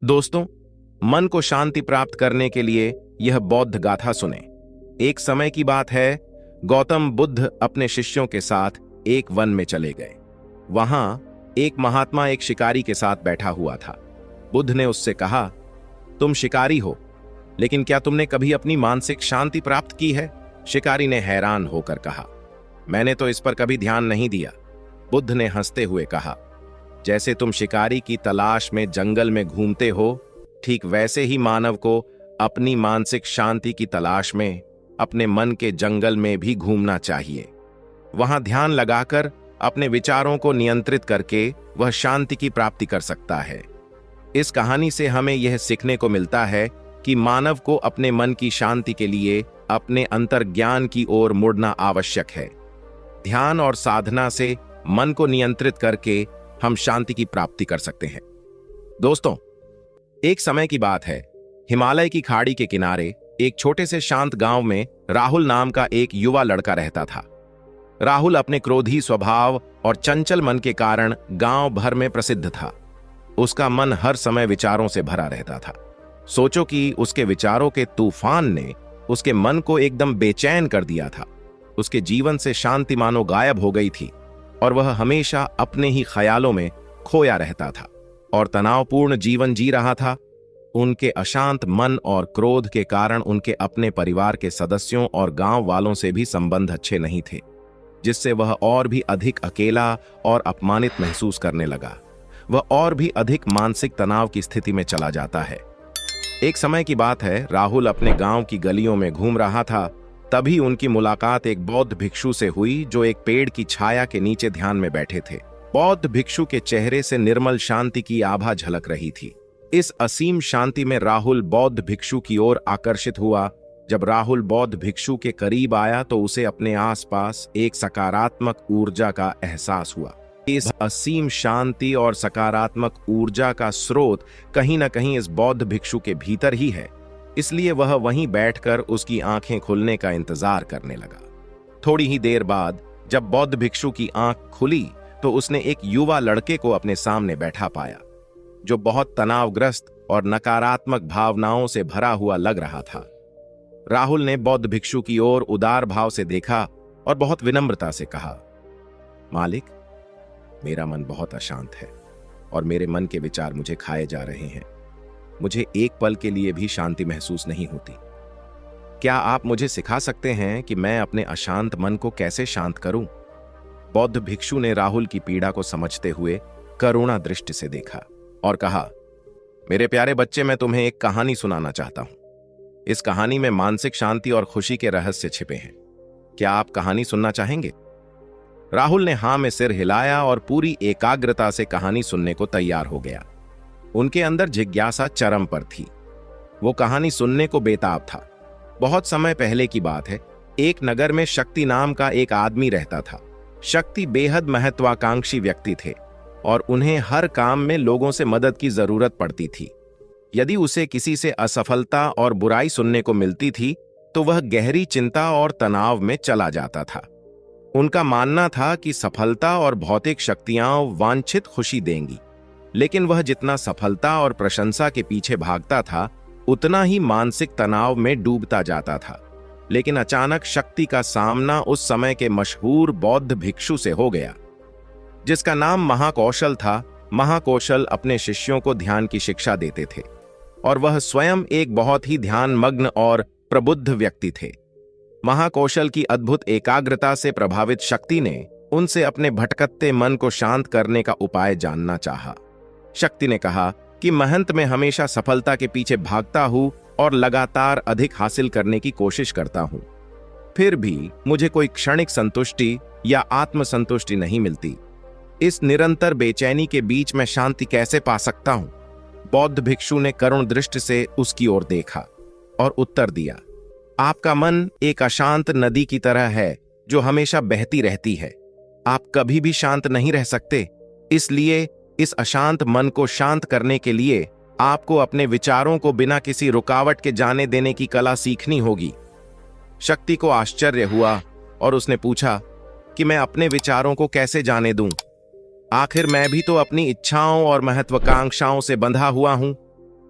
दोस्तों, मन को शांति प्राप्त करने के लिए यह बौद्ध गाथा सुने। एक समय की बात है, गौतम बुद्ध अपने शिष्यों के साथ एक वन में चले गए। वहां एक महात्मा एक शिकारी के साथ बैठा हुआ था। बुद्ध ने उससे कहा, तुम शिकारी हो, लेकिन क्या तुमने कभी अपनी मानसिक शांति प्राप्त की है? शिकारी ने हैरान होकर कहा, मैंने तो इस पर कभी ध्यान नहीं दिया। बुद्ध ने हंसते हुए कहा, जैसे तुम शिकारी की तलाश में जंगल में घूमते हो, ठीक वैसे ही मानव को अपनी मानसिक शांति की तलाश में अपने मन के जंगल में भी घूमना चाहिए। वहां ध्यान लगाकर अपने विचारों को नियंत्रित करके वह शांति की प्राप्ति कर सकता है। इस कहानी से हमें यह सीखने को मिलता है कि मानव को अपने मन की शांति के लिए अपने अंतर्ज्ञान की ओर मुड़ना आवश्यक है। ध्यान और साधना से मन को नियंत्रित करके हम शांति की प्राप्ति कर सकते हैं। दोस्तों, एक समय की बात है, हिमालय की खाड़ी के किनारे एक छोटे से शांत गांव में राहुल नाम का एक युवा लड़का रहता था। राहुल अपने क्रोधी स्वभाव और चंचल मन के कारण गांव भर में प्रसिद्ध था। उसका मन हर समय विचारों से भरा रहता था। सोचो कि उसके विचारों के तूफान ने उसके मन को एकदम बेचैन कर दिया था। उसके जीवन से शांति मानो गायब हो गई थी और वह हमेशा अपने ही ख्यालों में खोया रहता था और तनावपूर्ण जीवन जी रहा था। उनके अशांत मन और क्रोध के कारण उनके अपने परिवार के सदस्यों और गांव वालों से भी संबंध अच्छे नहीं थे, जिससे वह और भी अधिक अकेला और अपमानित महसूस करने लगा। वह और भी अधिक मानसिक तनाव की स्थिति में चला जाता है। एक समय की बात है, राहुल अपने गांव की गलियों में घूम रहा था। तभी उनकी मुलाकात एक बौद्ध भिक्षु से हुई जो एक पेड़ की छाया के नीचे ध्यान में बैठे थे। बौद्ध भिक्षु के चेहरे से निर्मल शांति की आभा झलक रही थी। इस असीम शांति में राहुल बौद्ध भिक्षु की ओर आकर्षित हुआ। जब राहुल बौद्ध भिक्षु के करीब आया तो उसे अपने आसपास एक सकारात्मक ऊर्जा का एहसास हुआ। इस असीम शांति और सकारात्मक ऊर्जा का स्रोत कहीं न कहीं इस बौद्ध भिक्षु के भीतर ही है, इसलिए वह वहीं बैठकर उसकी आंखें खुलने का इंतजार करने लगा। थोड़ी ही देर बाद जब बौद्ध भिक्षु की आंख खुली तो उसने एक युवा लड़के को अपने सामने बैठा पाया, जो बहुत तनावग्रस्त और नकारात्मक भावनाओं से भरा हुआ लग रहा था। राहुल ने बौद्ध भिक्षु की ओर उदार भाव से देखा और बहुत विनम्रता से कहा, मालिक, मेरा मन बहुत अशांत है और मेरे मन के विचार मुझे खाए जा रहे हैं। मुझे एक पल के लिए भी शांति महसूस नहीं होती। क्या आप मुझे सिखा सकते हैं कि मैं अपने अशांत मन को कैसे शांत करूं? बौद्ध भिक्षु ने राहुल की पीड़ा को समझते हुए करुणा दृष्टि से देखा और कहा, मेरे प्यारे बच्चे, मैं तुम्हें एक कहानी सुनाना चाहता हूं। इस कहानी में मानसिक शांति और खुशी के रहस्य छिपे हैं। क्या आप कहानी सुनना चाहेंगे? राहुल ने हां में सिर हिलाया और पूरी एकाग्रता से कहानी सुनने को तैयार हो गया। उनके अंदर जिज्ञासा चरम पर थी। वो कहानी सुनने को बेताब था। बहुत समय पहले की बात है, एक नगर में शक्ति नाम का एक आदमी रहता था। शक्ति बेहद महत्वाकांक्षी व्यक्ति थे और उन्हें हर काम में लोगों से मदद की जरूरत पड़ती थी। यदि उसे किसी से असफलता और बुराई सुनने को मिलती थी तो वह गहरी चिंता और तनाव में चला जाता था। उनका मानना था कि सफलता और भौतिक शक्तियां वांछित खुशी देंगी, लेकिन वह जितना सफलता और प्रशंसा के पीछे भागता था उतना ही मानसिक तनाव में डूबता जाता था। लेकिन अचानक शक्ति का सामना उस समय के मशहूर बौद्ध भिक्षु से हो गया, जिसका नाम महाकौशल था। महाकौशल अपने शिष्यों को ध्यान की शिक्षा देते थे और वह स्वयं एक बहुत ही ध्यानमग्न और प्रबुद्ध व्यक्ति थे। महाकौशल की अद्भुत एकाग्रता से प्रभावित शक्ति ने उनसे अपने भटकते मन को शांत करने का उपाय जानना चाहा। शक्ति ने कहा कि महंत मैं हमेशा सफलता के पीछे भागता हूं और लगातार अधिक हासिल करने की कोशिश करता हूं, फिर भी मुझे कोई क्षणिक संतुष्टि या आत्मसंतुष्टि नहीं मिलती। इस निरंतर बेचैनी के बीच मैं शांति कैसे पा सकता हूं? बौद्ध भिक्षु ने करुण दृष्टि से उसकी ओर देखा और उत्तर दिया, आपका मन एक अशांत नदी की तरह है जो हमेशा बहती रहती है। आप कभी भी शांत नहीं रह सकते। इसलिए इस अशांत मन को शांत करने के लिए आपको अपने विचारों को बिना किसी रुकावट के जाने देने की कला सीखनी होगी। शक्ति को आश्चर्य हुआ और उसने पूछा कि मैं अपने विचारों को कैसे जाने दूं? आखिर मैं भी तो अपनी इच्छाओं और महत्वाकांक्षाओं से बंधा हुआ हूं।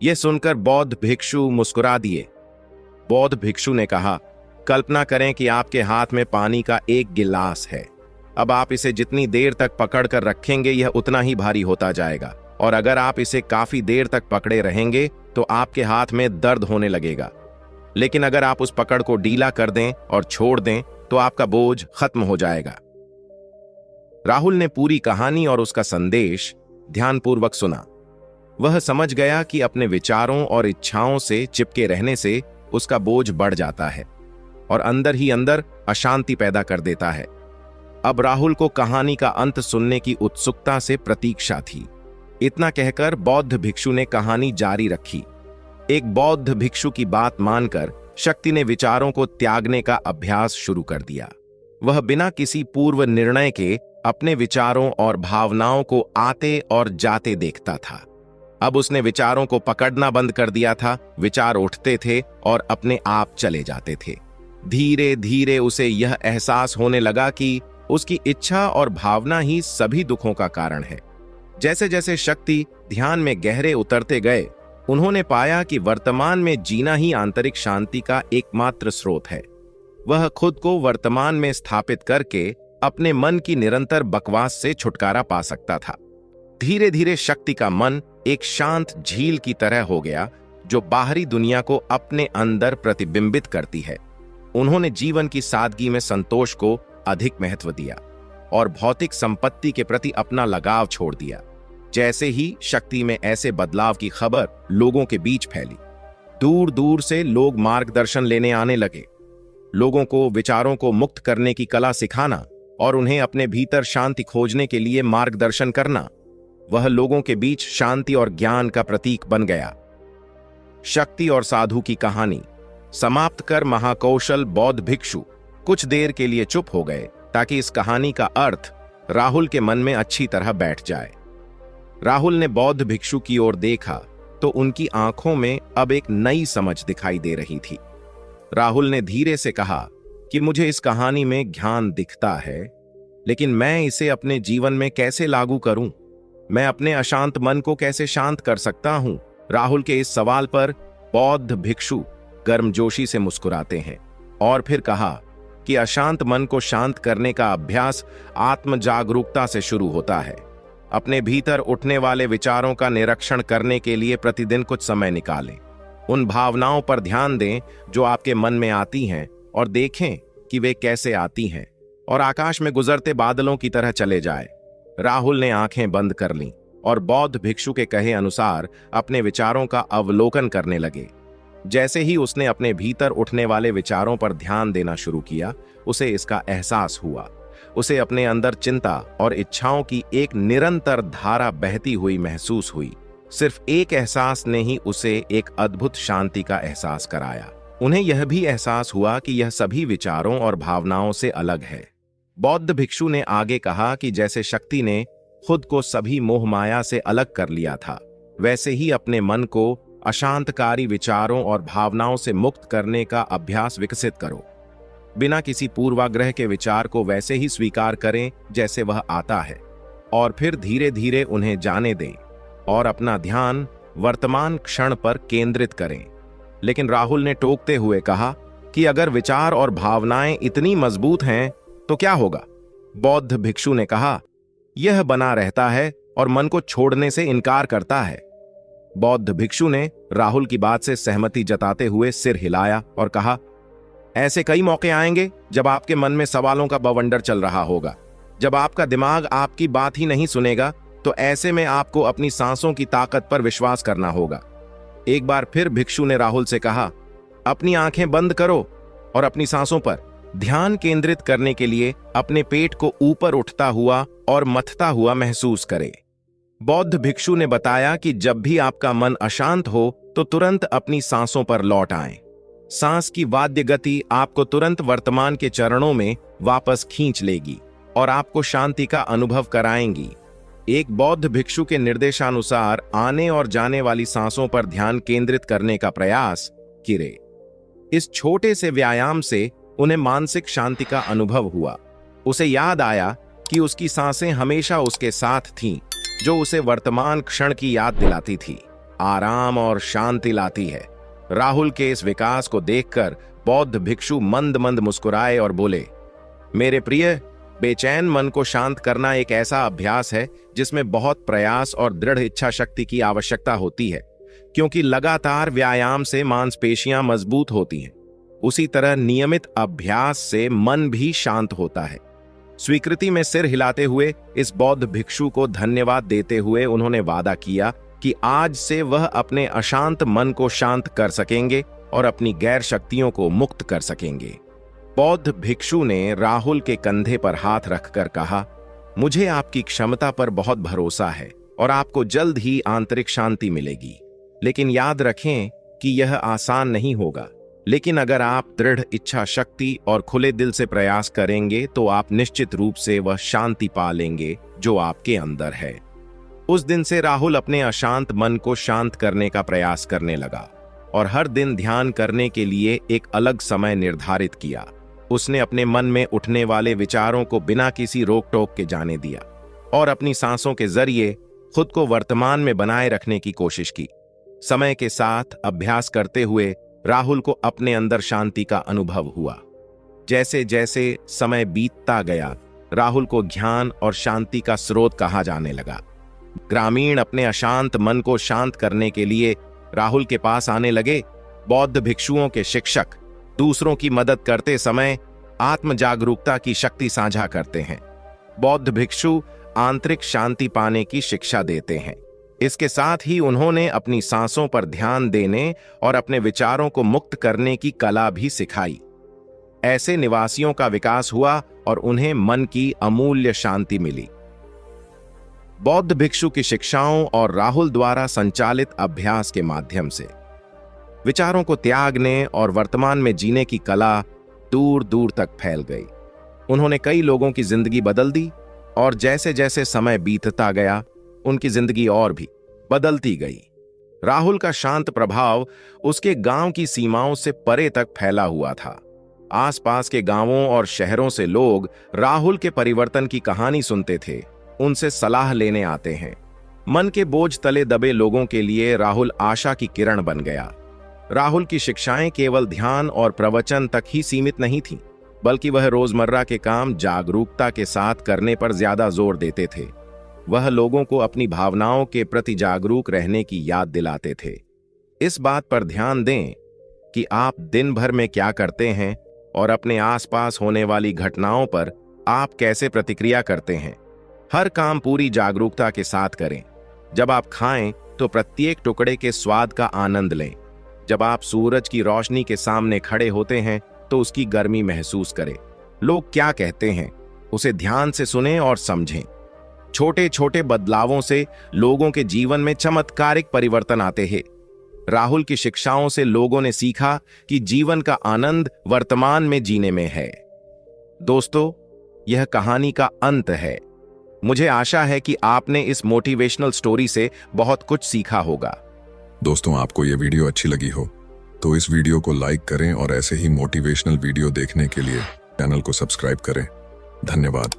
यह सुनकर बौद्ध भिक्षु मुस्कुरा दिए। बौद्ध भिक्षु ने कहा, कल्पना करें कि आपके हाथ में पानी का एक गिलास है। अब आप इसे जितनी देर तक पकड़ कर रखेंगे यह उतना ही भारी होता जाएगा, और अगर आप इसे काफी देर तक पकड़े रहेंगे तो आपके हाथ में दर्द होने लगेगा। लेकिन अगर आप उस पकड़ को ढीला कर दें और छोड़ दें तो आपका बोझ खत्म हो जाएगा। राहुल ने पूरी कहानी और उसका संदेश ध्यानपूर्वक सुना। वह समझ गया कि अपने विचारों और इच्छाओं से चिपके रहने से उसका बोझ बढ़ जाता है और अंदर ही अंदर अशांति पैदा कर देता है। अब राहुल को कहानी का अंत सुनने की उत्सुकता से प्रतीक्षा थी। इतना कहकर बौद्ध भिक्षु ने कहानी जारी रखी। एक बौद्ध भिक्षु की बात मानकर शक्ति ने विचारों को त्यागने का अभ्यास शुरू कर दिया। वह बिना किसी पूर्व निर्णय के अपने विचारों और भावनाओं को आते और जाते देखता था। अब उसने विचारों को पकड़ना बंद कर दिया था। विचार उठते थे और अपने आप चले जाते थे। धीरे धीरे उसे यह एहसास होने लगा कि उसकी इच्छा और भावना ही सभी दुखों का कारण है। जैसे जैसे शक्ति ध्यान में गहरे उतरते गए, उन्होंने पाया कि वर्तमान में जीना ही आंतरिक शांति का एकमात्र स्रोत है। वह खुद को वर्तमान में स्थापित करके अपने मन की निरंतर बकवास से छुटकारा पा सकता था। धीरे धीरे शक्ति का मन एक शांत झील की तरह हो गया जो बाहरी दुनिया को अपने अंदर प्रतिबिंबित करती है। उन्होंने जीवन की सादगी में संतोष को अधिक महत्व दिया और भौतिक संपत्ति के प्रति अपना लगाव छोड़ दिया। जैसे ही शक्ति में ऐसे बदलाव की खबर लोगों के बीच फैली, दूर दूर से लोग मार्गदर्शन लेने आने लगे। लोगों को विचारों को मुक्त करने की कला सिखाना और उन्हें अपने भीतर शांति खोजने के लिए मार्गदर्शन करना, वह लोगों के बीच शांति और ज्ञान का प्रतीक बन गया। शक्ति और साधु की कहानी समाप्त कर महाकौशल बौद्ध भिक्षु कुछ देर के लिए चुप हो गए ताकि इस कहानी का अर्थ राहुल के मन में अच्छी तरह बैठ जाए। राहुल ने बौद्ध भिक्षु की ओर देखा तो उनकी आंखों में अब एक नई समझ दिखाई दे रही थी। राहुल ने धीरे से कहा कि मुझे इस कहानी में ज्ञान दिखता है, लेकिन मैं इसे अपने जीवन में कैसे लागू करूं? मैं अपने अशांत मन को कैसे शांत कर सकता हूं? राहुल के इस सवाल पर बौद्ध भिक्षु गर्मजोशी से मुस्कुराते हैं और फिर कहा कि अशांत मन को शांत करने का अभ्यास आत्म जागरूकता से शुरू होता है। अपने भीतर उठने वाले विचारों का निरीक्षण करने के लिए प्रतिदिन कुछ समय निकालें। उन भावनाओं पर ध्यान दें जो आपके मन में आती हैं और देखें कि वे कैसे आती हैं और आकाश में गुजरते बादलों की तरह चले जाए। राहुल ने आंखें बंद कर लीं और बौद्ध भिक्षु के कहे अनुसार अपने विचारों का अवलोकन करने लगे। जैसे ही उसने अपने भीतर उठने वाले विचारों पर ध्यान देना शुरू किया, उसे इसका एहसास हुआ। उसे अपने अंदर चिंता और इच्छाओं की एक निरंतर धारा बहती हुई महसूस हुई। सिर्फ एक एहसास ने ही उसे एक अद्भुत शांति का एहसास कराया। उन्हें यह भी एहसास हुआ कि यह सभी विचारों और भावनाओं से अलग है। बौद्ध भिक्षु ने आगे कहा कि जैसे शक्ति ने खुद को सभी मोह माया से अलग कर लिया था, वैसे ही अपने मन को अशांतकारी विचारों और भावनाओं से मुक्त करने का अभ्यास विकसित करो। बिना किसी पूर्वाग्रह के विचार को वैसे ही स्वीकार करें जैसे वह आता है और फिर धीरे धीरे उन्हें जाने दें और अपना ध्यान वर्तमान क्षण पर केंद्रित करें। लेकिन राहुल ने टोकते हुए कहा कि अगर विचार और भावनाएं इतनी मजबूत हैं तो क्या होगा? बौद्ध भिक्षु ने कहा, यह बना रहता है और मन को छोड़ने से इनकार करता है। बौद्ध भिक्षु ने राहुल की बात से सहमति जताते हुए सिर हिलाया और कहा, ऐसे कई मौके आएंगे जब आपके मन में सवालों का बवंडर चल रहा होगा। जब आपका दिमाग आपकी बात ही नहीं सुनेगा तो ऐसे में आपको अपनी सांसों की ताकत पर विश्वास करना होगा। एक बार फिर भिक्षु ने राहुल से कहा, अपनी आंखें बंद करो और अपनी सांसों पर ध्यान केंद्रित करने के लिए अपने पेट को ऊपर उठता हुआ और मथता हुआ महसूस करें। बौद्ध भिक्षु ने बताया कि जब भी आपका मन अशांत हो तो तुरंत अपनी सांसों पर लौट आएं। सांस की वाद्य गति आपको तुरंत वर्तमान के चरणों में वापस खींच लेगी और आपको शांति का अनुभव कराएंगी। एक बौद्ध भिक्षु के निर्देशानुसार आने और जाने वाली सांसों पर ध्यान केंद्रित करने का प्रयास किरे। इस छोटे से व्यायाम से उन्हें मानसिक शांति का अनुभव हुआ। उसे याद आया कि उसकी सांसें हमेशा उसके साथ थीं, जो उसे वर्तमान क्षण की याद दिलाती थी। आराम और शांति लाती है। राहुल के इस विकास को देखकर बौद्ध भिक्षु मंद मंद मुस्कुराए और बोले, मेरे प्रिय, बेचैन मन को शांत करना एक ऐसा अभ्यास है जिसमें बहुत प्रयास और दृढ़ इच्छा शक्ति की आवश्यकता होती है, क्योंकि लगातार व्यायाम से मांसपेशियां मजबूत होती हैं। उसी तरह नियमित अभ्यास से मन भी शांत होता है। स्वीकृति में सिर हिलाते हुए इस बौद्ध भिक्षु को धन्यवाद देते हुए उन्होंने वादा किया कि आज से वह अपने अशांत मन को शांत कर सकेंगे और अपनी गैर शक्तियों को मुक्त कर सकेंगे। बौद्ध भिक्षु ने राहुल के कंधे पर हाथ रखकर कहा, मुझे आपकी क्षमता पर बहुत भरोसा है और आपको जल्द ही आंतरिक शांति मिलेगी। लेकिन याद रखें कि यह आसान नहीं होगा, लेकिन अगर आप दृढ़ इच्छा शक्ति और खुले दिल से प्रयास करेंगे तो आप निश्चित रूप से वह शांति पा लेंगे जो आपके अंदर है। उस दिन से राहुल अपने अशांत मन को शांत करने का प्रयास करने लगा और हर दिन ध्यान करने के लिए एक अलग समय निर्धारित किया। उसने अपने मन में उठने वाले विचारों को बिना किसी रोक टोक के जाने दिया और अपनी सांसों के जरिए खुद को वर्तमान में बनाए रखने की कोशिश की। समय के साथ अभ्यास करते हुए राहुल को अपने अंदर शांति का अनुभव हुआ। जैसे जैसे समय बीतता गया, राहुल को ज्ञान और शांति का स्रोत कहा जाने लगा। ग्रामीण अपने अशांत मन को शांत करने के लिए राहुल के पास आने लगे। बौद्ध भिक्षुओं के शिक्षक दूसरों की मदद करते समय आत्म जागरूकता की शक्ति साझा करते हैं। बौद्ध भिक्षु आंतरिक शांति पाने की शिक्षा देते हैं। इसके साथ ही उन्होंने अपनी सांसों पर ध्यान देने और अपने विचारों को मुक्त करने की कला भी सिखाई। ऐसे निवासियों का विकास हुआ और उन्हें मन की अमूल्य शांति मिली। बौद्ध भिक्षु की शिक्षाओं और राहुल द्वारा संचालित अभ्यास के माध्यम से विचारों को त्यागने और वर्तमान में जीने की कला दूर दूर तक फैल गई। उन्होंने कई लोगों की जिंदगी बदल दी और जैसे जैसे समय बीतता गया, उनकी जिंदगी और भी बदलती गई। राहुल का शांत प्रभाव उसके गांव की सीमाओं से परे तक फैला हुआ था। आसपास के गांवों और शहरों से लोग राहुल के परिवर्तन की कहानी सुनते थे, उनसे सलाह लेने आते हैं। मन के बोझ तले दबे लोगों के लिए राहुल आशा की किरण बन गया। राहुल की शिक्षाएं केवल ध्यान और प्रवचन तक ही सीमित नहीं थीं, बल्कि वह रोजमर्रा के काम जागरूकता के साथ करने पर ज्यादा जोर देते थे। वह लोगों को अपनी भावनाओं के प्रति जागरूक रहने की याद दिलाते थे। इस बात पर ध्यान दें कि आप दिन भर में क्या करते हैं और अपने आसपास होने वाली घटनाओं पर आप कैसे प्रतिक्रिया करते हैं। हर काम पूरी जागरूकता के साथ करें। जब आप खाएं तो प्रत्येक टुकड़े के स्वाद का आनंद लें। जब आप सूरज की रोशनी के सामने खड़े होते हैं तो उसकी गर्मी महसूस करें। लोग क्या कहते हैं उसे ध्यान से सुनें और समझें। छोटे छोटे बदलावों से लोगों के जीवन में चमत्कारिक परिवर्तन आते हैं। राहुल की शिक्षाओं से लोगों ने सीखा कि जीवन का आनंद वर्तमान में जीने में है। दोस्तों, यह कहानी का अंत है। मुझे आशा है कि आपने इस मोटिवेशनल स्टोरी से बहुत कुछ सीखा होगा। दोस्तों, आपको यह वीडियो अच्छी लगी हो तो इस वीडियो को लाइक करें और ऐसे ही मोटिवेशनल वीडियो देखने के लिए चैनल को सब्सक्राइब करें। धन्यवाद।